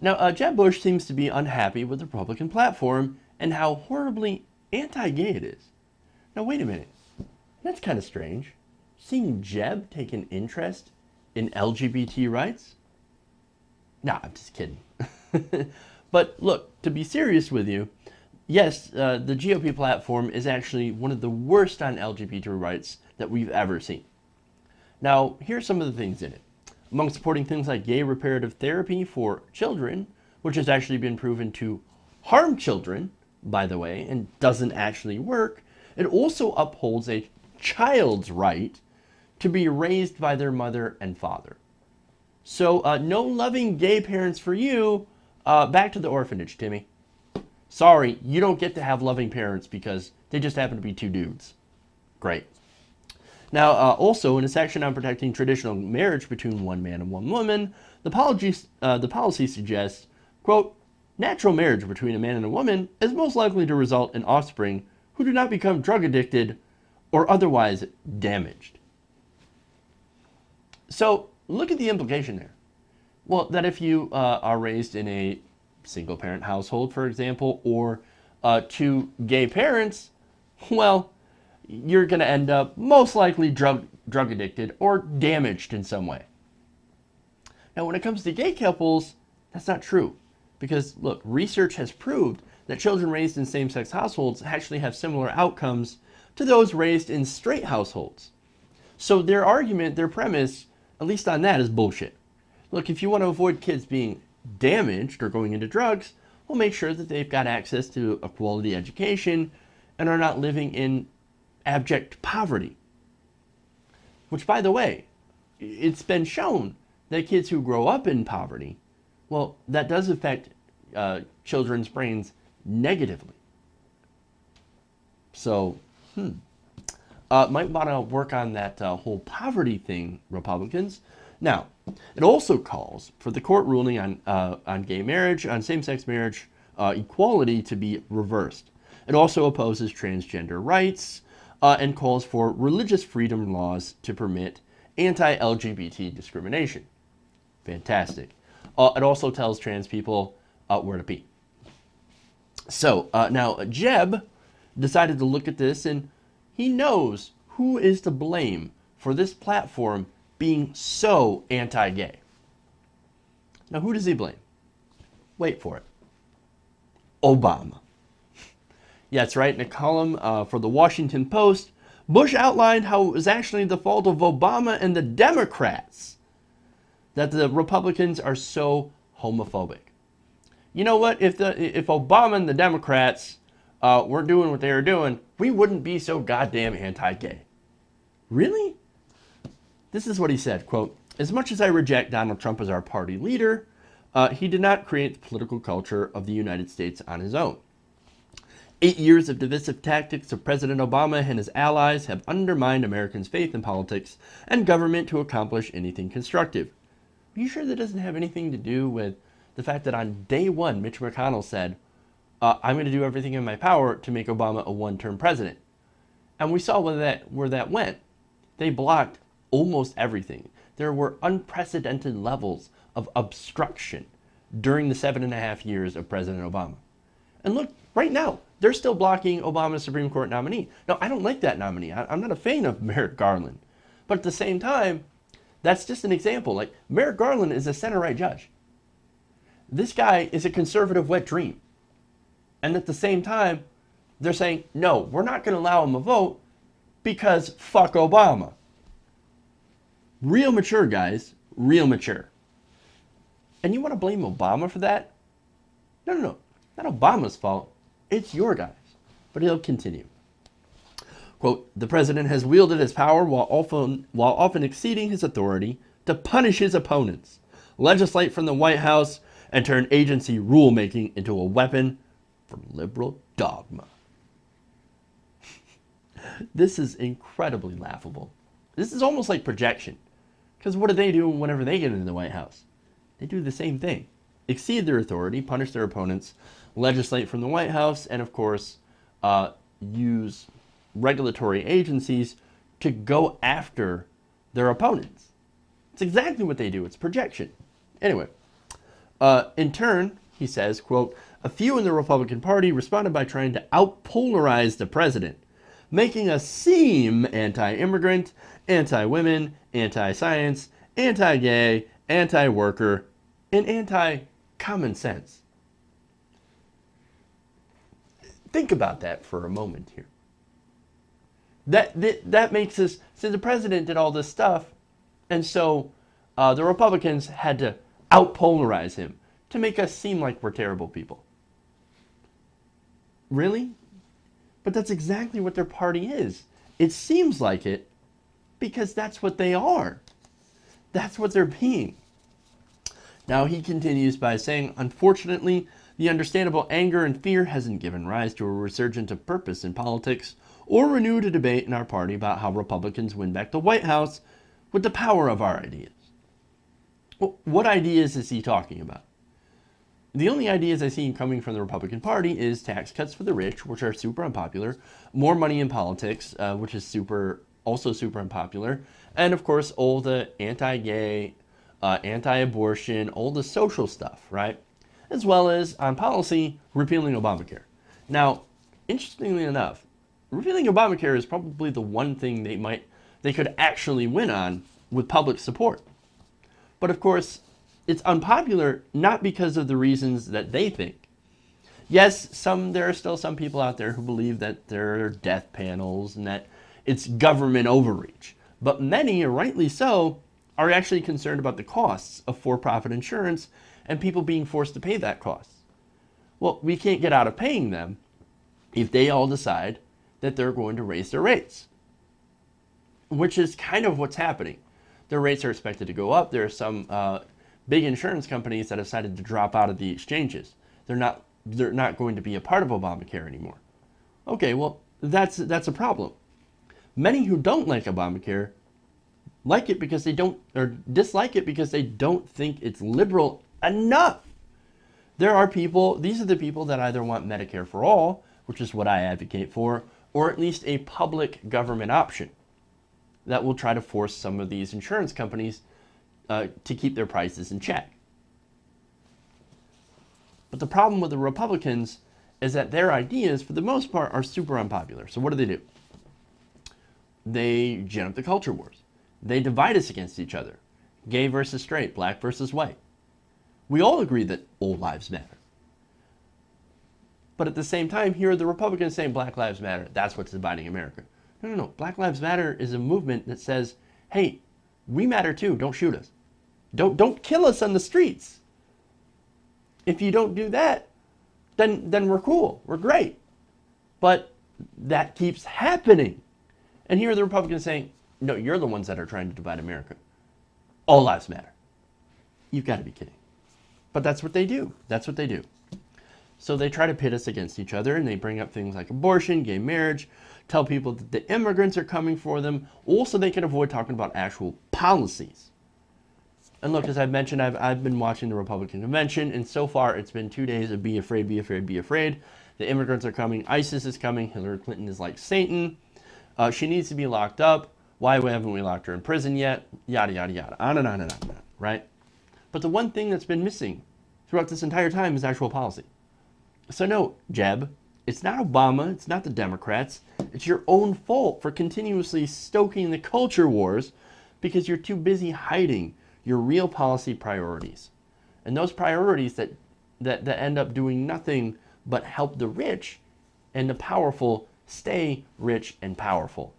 Now, Jeb Bush seems to be unhappy with the Republican platform and how horribly anti-gay it is. Now, wait a minute. That's kind of strange. Seeing Jeb take an interest in LGBT rights? Nah, I'm just kidding. But look, to be serious with you, yes, the GOP platform is actually one of the worst on LGBT rights that we've ever seen. Now, here's some of the things in it. Among supporting things like gay reparative therapy for children, which has actually been proven to harm children, by the way, and doesn't actually work, it also upholds a child's right to be raised by their mother and father. So, no loving gay parents for you. Back to the orphanage, Timmy. Sorry, you don't get to have loving parents because they just happen to be two dudes. Great. Now, also, in a section on protecting traditional marriage between one man and one woman, the policy suggests, quote, natural marriage between a man and a woman is most likely to result in offspring who do not become drug addicted or otherwise damaged. So, look at the implication there. Well, that if you are raised in a single-parent household, for example, or two gay parents, well, you're going to end up most likely drug addicted or damaged in some way. Now, when it comes to gay couples, that's not true. Because, look, research has proved that children raised in same-sex households actually have similar outcomes to those raised in straight households. So their argument, their premise, at least on that, is bullshit. Look, if you want to avoid kids being damaged or going into drugs, well, make sure that they've got access to a quality education and are not living in abject poverty. Which, by the way, it's been shown that kids who grow up in poverty, well, that does affect children's brains negatively. So, might want to work on that whole poverty thing, Republicans. Now, it also calls for the court ruling on gay marriage, on same-sex marriage equality to be reversed. It also opposes transgender rights and calls for religious freedom laws to permit anti-LGBT discrimination. Fantastic. It also tells trans people where to be. So now Jeb decided to look at this, and he knows who is to blame for this platform being so anti-gay. Now, who does he blame? Wait for it. Obama. Yeah, that's right. In a column for the Washington Post, Bush outlined how it was actually the fault of Obama and the Democrats that the Republicans are so homophobic. You know what? If Obama and the Democrats weren't doing what they were doing, we wouldn't be so goddamn anti-gay. Really? This is what he said, quote, as much as I reject Donald Trump as our party leader, he did not create the political culture of the United States on his own. 8 years of divisive tactics of President Obama and his allies have undermined Americans' faith in politics and government to accomplish anything constructive. Are you sure that doesn't have anything to do with the fact that on day one, Mitch McConnell said, I'm going to do everything in my power to make Obama a one-term president? And we saw where that went. They blocked almost everything. There were unprecedented levels of obstruction during the 7.5 years of President Obama. And look, right now, they're still blocking Obama's Supreme Court nominee. Now, I don't like that nominee. I'm not a fan of Merrick Garland. But at the same time, that's just an example. Like, Merrick Garland is a center-right judge. This guy is a conservative wet dream. And at the same time, they're saying, no, we're not going to allow him a vote because fuck Obama. Real mature, guys. Real mature. And you want to blame Obama for that? No. Not Obama's fault. It's your guys. But he'll continue. Quote, the president has wielded his power while often exceeding his authority to punish his opponents, legislate from the White House, and turn agency rulemaking into a weapon for liberal dogma. This is incredibly laughable. This is almost like projection. Because what do they do whenever they get into the White House? They do the same thing. Exceed their authority, punish their opponents, legislate from the White House, and of course, use regulatory agencies to go after their opponents. It's exactly what they do. It's projection. Anyway, In turn, he says, quote, a few in the Republican Party responded by trying to out-polarize the president, making us seem anti-immigrant, anti-women, anti-science, anti-gay, anti-worker, and anti-common sense. Think about that for a moment here. That makes us, so the president did all this stuff, and so the Republicans had to out-polarize him to make us seem like we're terrible people. Really? But that's exactly what their party is. It seems like it because that's what they are. That's what they're being. Now he continues by saying, unfortunately, the understandable anger and fear hasn't given rise to a resurgence of purpose in politics or renewed a debate in our party about how Republicans win back the White House with the power of our ideas. Well, what ideas is he talking about? The only ideas I see coming from the Republican Party is tax cuts for the rich, which are super unpopular, more money in politics, which is also super unpopular, and of course all the anti-gay, anti-abortion, all the social stuff, right? As well as on policy, repealing Obamacare. Now, interestingly enough, repealing Obamacare is probably the one thing they could actually win on with public support. But of course, it's unpopular not because of the reasons that they think. Yes, there are still some people out there who believe that there are death panels and that it's government overreach. But many, rightly so, are actually concerned about the costs of for-profit insurance and people being forced to pay that cost. Well, we can't get out of paying them if they all decide that they're going to raise their rates, which is kind of what's happening. Their rates are expected to go up. There are some big insurance companies that have decided to drop out of the exchanges. They're not going to be a part of Obamacare anymore. Okay, well, that's a problem. Many who don't like Obamacare like it because they don't, or dislike it because they don't think it's liberal enough. There are people, these are the people that either want Medicare for all, which is what I advocate for, or at least a public government option that will try to force some of these insurance companies to keep their prices in check. But the problem with the Republicans is that their ideas, for the most part, are super unpopular. So what do? They gin up the culture wars. They divide us against each other. Gay versus straight, black versus white. We all agree that all lives matter. But at the same time, here are the Republicans saying Black Lives Matter. That's what's dividing America. No. Black Lives Matter is a movement that says, hey, we matter too. Don't shoot us. Don't kill us on the streets. If you don't do that, then we're cool. We're great. But that keeps happening. And here are the Republicans saying, no, you're the ones that are trying to divide America. All lives matter. You've got to be kidding. But that's what they do. That's what they do. So they try to pit us against each other, and they bring up things like abortion, gay marriage, tell people that the immigrants are coming for them, also they can avoid talking about actual policies. And look, as I've mentioned, I've been watching the Republican convention, and so far it's been 2 days of be afraid, be afraid, be afraid. The immigrants are coming, ISIS is coming, Hillary Clinton is like Satan. She needs to be locked up. Why haven't we locked her in prison yet? Yada, yada, yada. On and on and on, right? But the one thing that's been missing throughout this entire time is actual policy. So no, Jeb, it's not Obama, it's not the Democrats, it's your own fault for continuously stoking the culture wars because you're too busy hiding your real policy priorities. And those priorities that end up doing nothing but help the rich and the powerful stay rich and powerful.